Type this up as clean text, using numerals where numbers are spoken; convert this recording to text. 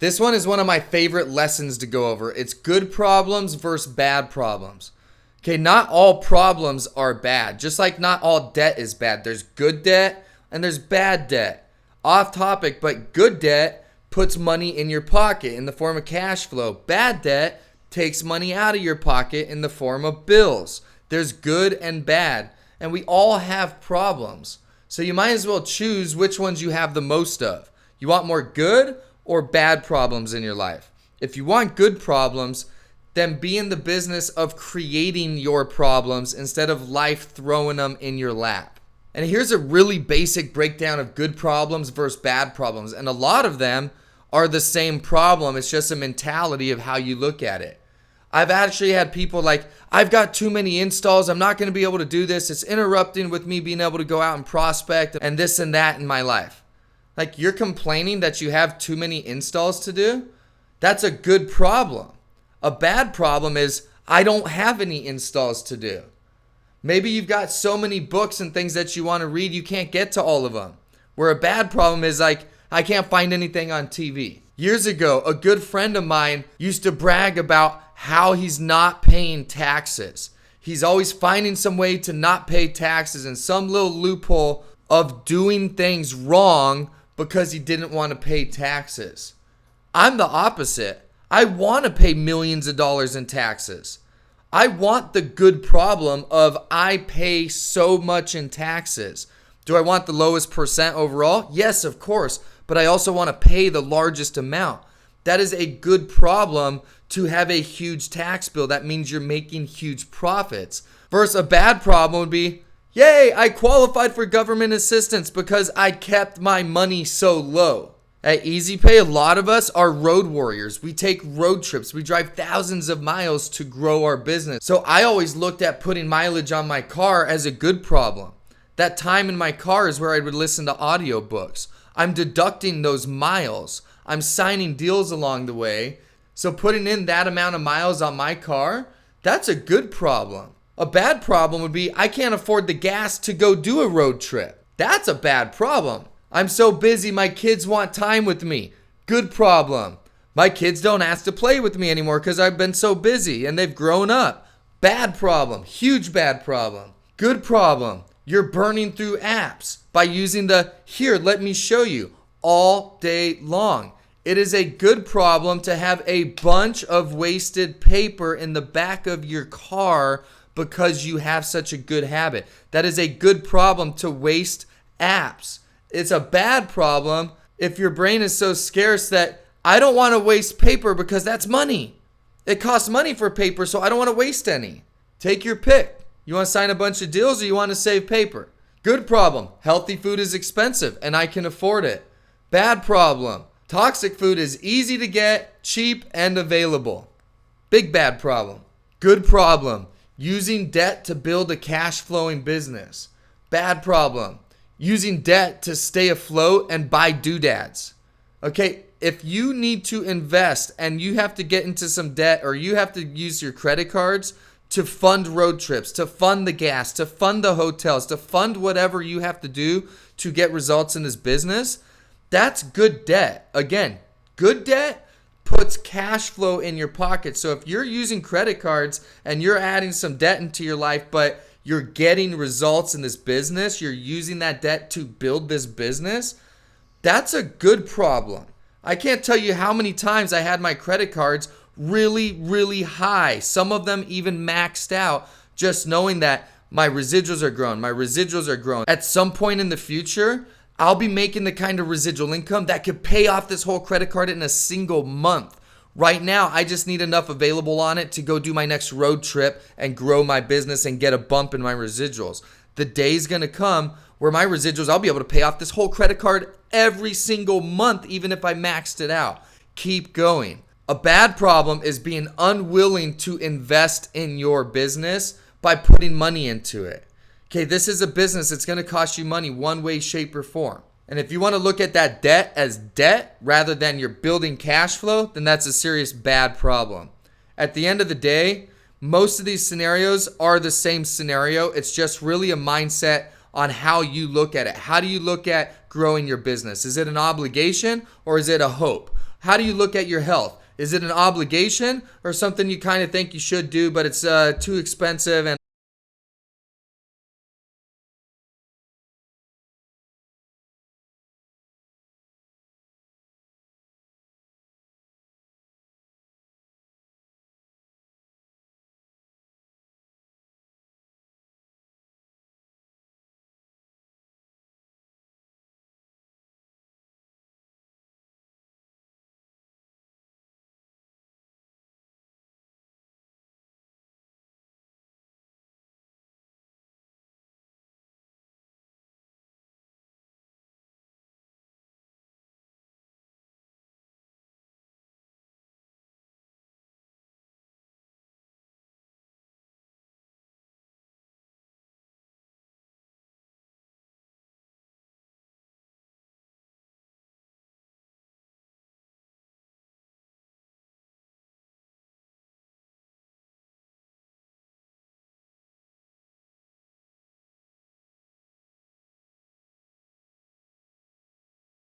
This one is one of my favorite lessons to go over. It's good problems versus bad problems. Okay, not all problems are bad. Just like not all debt is bad. There's good debt and there's bad debt. Off topic, but good debt puts money in your pocket in the form of cash flow. Bad debt takes money out of your pocket in the form of bills. There's good and bad, and we all have problems. So you might as well choose which ones you have the most of. You want more good or bad problems in your life? If you want good problems, then be in the business of creating your problems instead of life throwing them in your lap. And here's a really basic breakdown of good problems versus bad problems. And a lot of them are the same problem. It's just a mentality of how you look at it. I've actually had people like, I've got too many installs. I'm not going to be able to do this. It's interrupting with me being able to go out and prospect and this and that in my life. Like, you're complaining that you have too many installs to do? That's a good problem. A bad problem is, I don't have any installs to do. Maybe you've got so many books and things that you want to read, you can't get to all of them. Where a bad problem is like, I can't find anything on TV. Years ago, a good friend of mine used to brag about how he's not paying taxes. He's always finding some way to not pay taxes and some little loophole of doing things wrong because he didn't want to pay taxes. I'm the opposite. I want to pay millions of dollars in taxes. I want the good problem of I pay so much in taxes. Do I want the lowest percent overall? Yes, of course. But I also want to pay the largest amount. That is a good problem to have a huge tax bill. That means you're making huge profits. Versus a bad problem would be, yay, I qualified for government assistance because I kept my money so low. At EasyPay, a lot of us are road warriors. We take road trips. We drive thousands of miles to grow our business. So I always looked at putting mileage on my car as a good problem. That time in my car is where I would listen to audiobooks. I'm deducting those miles. I'm signing deals along the way. So putting in that amount of miles on my car, that's a good problem. A bad problem would be I can't afford the gas to go do a road trip. That's a bad problem. I'm so busy, my kids want time with me. Good problem. My kids don't ask to play with me anymore because I've been so busy and they've grown up. Bad problem. Huge bad problem. Good problem. You're burning through apps by using the, here, let me show you, all day long. It is a good problem to have a bunch of wasted paper in the back of your car because you have such a good habit. That is a good problem to waste apps. It's a bad problem if your brain is so scarce that I don't want to waste paper because that's money. It costs money for paper, so I don't want to waste any. Take your pick. You want to sign a bunch of deals or you want to save paper? Good problem. Healthy food is expensive and I can afford it. Bad problem. Toxic food is easy to get, cheap, and available. Big bad problem. Good problem. Using debt to build a cash flowing business. Bad problem. Using debt to stay afloat and buy doodads. Okay, if you need to invest and you have to get into some debt or you have to use your credit cards to fund road trips, to fund the gas, to fund the hotels, to fund whatever you have to do to get results in this business, that's good debt. Again, good debt puts cash flow in your pocket. So if you're using credit cards and you're adding some debt into your life, but you're getting results in this business, you're using that debt to build this business, that's a good problem. I can't tell you how many times I had my credit cards really, really high. Some of them even maxed out, just knowing that my residuals are growing. At some point in the future, I'll be making the kind of residual income that could pay off this whole credit card in a single month. Right now, I just need enough available on it to go do my next road trip and grow my business and get a bump in my residuals. The day's gonna come where my residuals, I'll be able to pay off this whole credit card every single month, even if I maxed it out. Keep going. A bad problem is being unwilling to invest in your business by putting money into it. Okay, this is a business. It's gonna cost you money one way, shape, or form. And if you want to look at that debt as debt rather than you're building cash flow, then that's a serious bad problem. At the end of the day, most of these scenarios are the same scenario. It's just really a mindset on how you look at it. How do you look at growing your business? Is it an obligation or is it a hope? How do you look at your health? Is it an obligation or something you kind of think you should do, but it's too expensive and